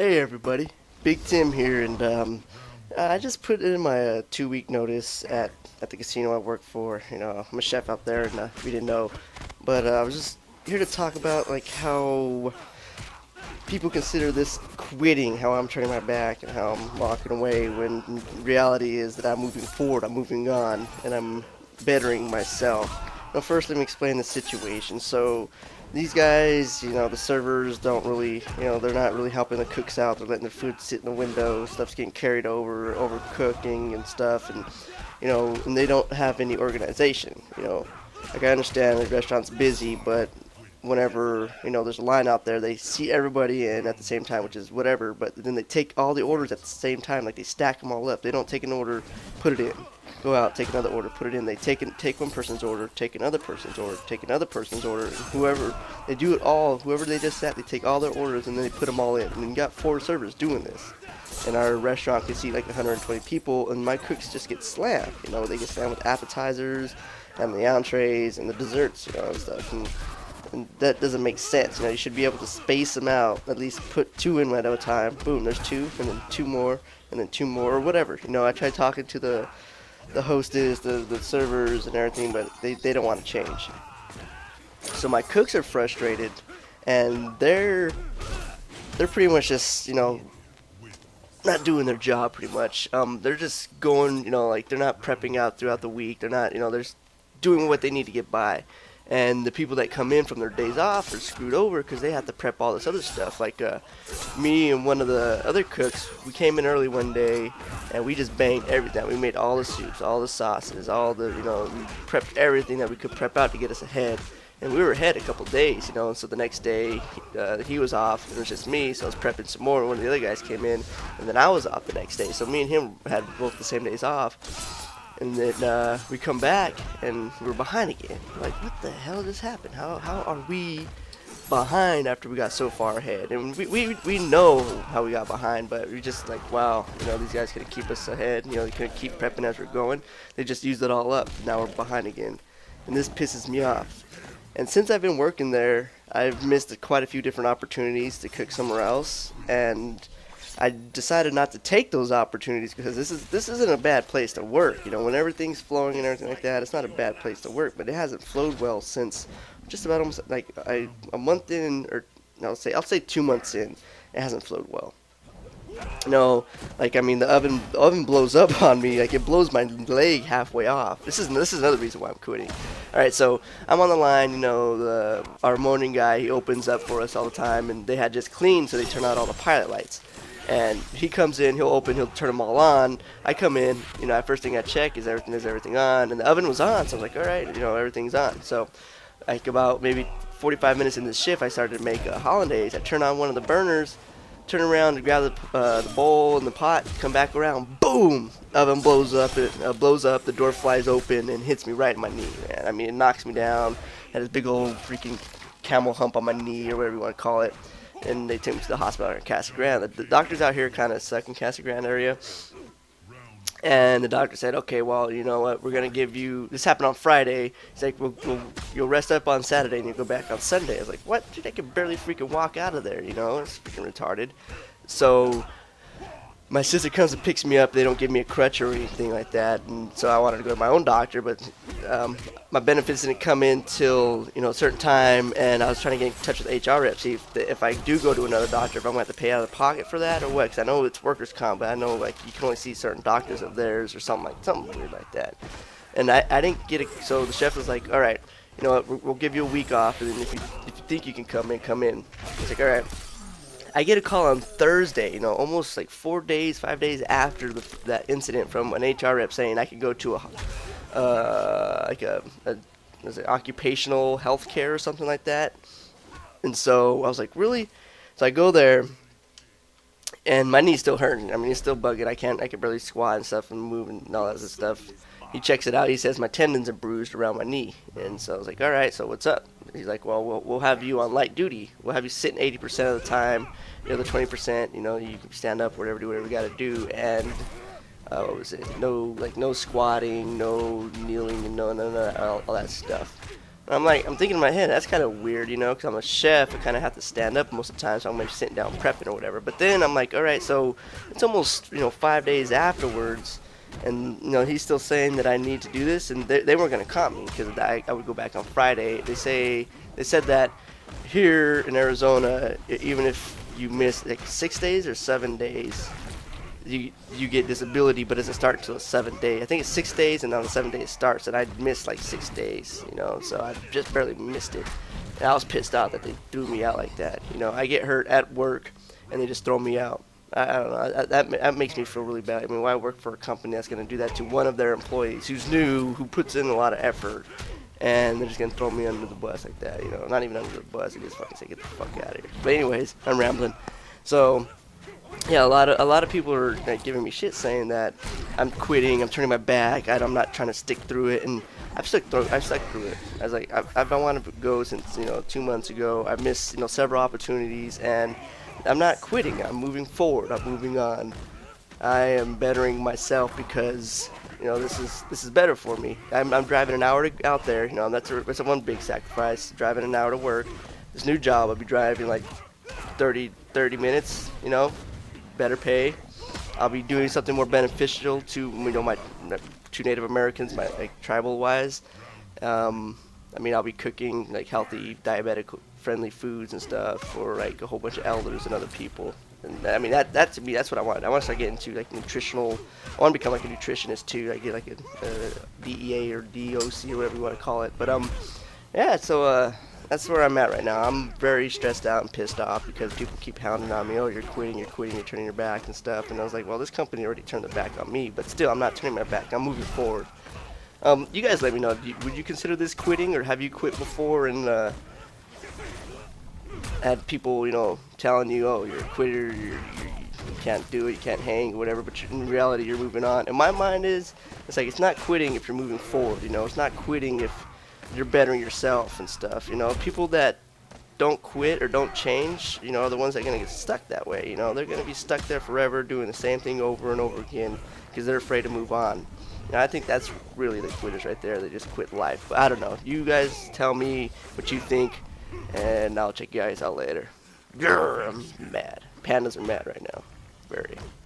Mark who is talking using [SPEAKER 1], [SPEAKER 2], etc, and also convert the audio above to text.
[SPEAKER 1] Hey everybody, Big Tim here, and I just put in my 2 week notice at the casino I work for. I'm a chef out there, and we didn't know, but I was just here to talk about like how people consider this quitting, how I'm turning my back, and how I'm walking away. When reality is that I'm moving forward, I'm moving on, and I'm bettering myself. Now, first, let me explain the situation. So, these guys, the servers don't really, they're not really helping the cooks out. They're letting their food sit in the window. Stuff's getting carried over, overcooking and stuff, and they don't have any organization. Like I understand the restaurant's busy, but whenever there's a line out there, they see everybody in at the same time, which is whatever. But then they take all the orders at the same time, like they stack them all up. They don't take an order, put it in, go out, take another order, put it in. They take one person's order, take another person's order, take another person's order, and whoever they do it all, whoever they just sat, they take all their orders and then they put them all in. And then you got four servers doing this. And our restaurant can seat like 120 people, and my cooks just get slammed. They get slammed with appetizers and the entrees and the desserts, and stuff. And that doesn't make sense. You should be able to space them out. At least put two in at a time. Boom, there's two, and then two more, and then two more, or whatever. I tried talking to the hostess, the servers, and everything, but they don't want to change. So my cooks are frustrated, and they're pretty much just not doing their job pretty much. They're just going, like they're not prepping out throughout the week. They're not, they're just doing what they need to get by. And the people that come in from their days off are screwed over because they have to prep all this other stuff. Like me and one of the other cooks, we came in early one day and we just banged everything. We made all the soups, all the sauces, all the, we prepped everything that we could prep out to get us ahead. And we were ahead a couple days, and so the next day he was off, and it was just me, so I was prepping some more. One of the other guys came in, and then I was off the next day. So me and him had both the same days off. And then we come back, and we're behind again. Like, what the hell just happened? How are we behind after we got so far ahead? And we know how we got behind, but we just like, wow, these guys couldn't keep us ahead. They couldn't keep prepping as we're going. They just used it all up. Now we're behind again. And this pisses me off. And since I've been working there, I've missed quite a few different opportunities to cook somewhere else. And I decided not to take those opportunities because this isn't a bad place to work. When everything's flowing and everything like that, it's not a bad place to work. But it hasn't flowed well since just about almost like a month in, or I'll say 2 months in, it hasn't flowed well. The oven blows up on me. Like, it blows my leg halfway off. This is another reason why I'm quitting. All right, so I'm on the line. Our morning guy, he opens up for us all the time, and they had just cleaned, so they turn out all the pilot lights. And he comes in, he'll turn them all on. I come in, first thing I check is everything on, and the oven was on, so I was like, all right, everything's on. So, like about maybe 45 minutes in the shift, I started to make hollandaise. I turn on one of the burners, turn around to grab the bowl and the pot, come back around, boom! Oven blows up, the door flies open and hits me right in my knee, man. It knocks me down. Had this big old freaking camel hump on my knee, or whatever you want to call it. And they took me to the hospital in Casa Grande. The doctors out here kind of suck in Casa Grande area. And the doctor said, okay, well, you know what, we're going to give you, this happened on Friday. He's like, you'll rest up on Saturday and you'll go back on Sunday. I was like, what? Dude, I can barely freaking walk out of there, it's freaking retarded. So my sister comes and picks me up. They don't give me a crutch or anything like that. And so I wanted to go to my own doctor, but my benefits didn't come in till, a certain time. And I was trying to get in touch with HR rep, see if I do go to another doctor, if I'm going to have to pay out of pocket for that or what. Because I know it's workers' comp, but I know like you can only see certain doctors of theirs or something weird like that. And I didn't get it. So the chef was like, all right, you know what, we'll give you a week off. And then if you think you can come in. He's like, all right. I get a call on Thursday, almost like 5 days after that incident, from an HR rep saying I could go to was it occupational health care or something like that. And so I was like, really? So I go there, and my knee's still hurting. It's still bugging. I can barely squat and stuff and move and all that stuff. He checks it out. He says my tendons are bruised around my knee. And so I was like, all right, so what's up? He's like, well, we'll have you on light duty. We'll have you sitting 80% of the time. The other 20%, you can stand up, whatever you got to do. And what was it? No squatting, no kneeling, and no all that stuff. I'm thinking in my head, that's kind of weird, you know, because I'm a chef. I kind of have to stand up most of the time, so I'm maybe sitting down prepping or whatever. But then I'm like, all right, so it's almost, 5 days afterwards, and he's still saying that I need to do this, and they weren't gonna comp me because I would go back on Friday. They said that here in Arizona, even if you miss like 6 days or 7 days, you get disability, but it doesn't start until the 7th day. I think it's 6 days, and on the 7th day it starts, and I missed like 6 days, so I just barely missed it. And I was pissed out that they threw me out like that. I get hurt at work, and they just throw me out. I don't know. That makes me feel really bad. I mean, why work for a company that's going to do that to one of their employees who's new, who puts in a lot of effort, and they're just going to throw me under the bus like that? Not even under the bus. They just fucking say, get the fuck out of here. But anyways, I'm rambling. So yeah, a lot of people are giving me shit, saying that I'm quitting, I'm turning my back, I'm not trying to stick through it, and I've stuck through it. I was like, I've been wanting to go since 2 months ago. I've missed several opportunities, and I'm not quitting. I'm moving forward. I'm moving on. I am bettering myself because this is better for me. I'm driving an hour out there. That's a one big sacrifice. Driving an hour to work. This new job, I'll be driving like 30 minutes. Better pay. I'll be doing something more beneficial to my two Native Americans, my tribal wise. I'll be cooking like healthy, diabetic friendly foods and stuff for like a whole bunch of elders and other people. And that to me, that's what I want. I want to start getting into like nutritional. I want to become like a nutritionist too. I get like a DEA or DOC or whatever you want to call it. But yeah. So that's where I'm at right now. I'm very stressed out and pissed off because people keep hounding on me. Oh, you're quitting, you're turning your back and stuff. And I was like, well, this company already turned their back on me, but still, I'm not turning my back. I'm moving forward. You guys let me know. Would you consider this quitting, or have you quit before and had people, telling you, oh, you're a quitter, you can't do it, you can't hang, or whatever, but in reality, you're moving on. And my mind is, it's like, it's not quitting if you're moving forward, it's not quitting if you're bettering yourself and stuff. People that don't quit or don't change, are the ones that are going to get stuck that way. They're going to be stuck there forever doing the same thing over and over again because they're afraid to move on. I think that's really the quitters right there. They just quit life. But I don't know. You guys tell me what you think, and I'll check you guys out later. Grr, I'm mad. Pandas are mad right now. Very.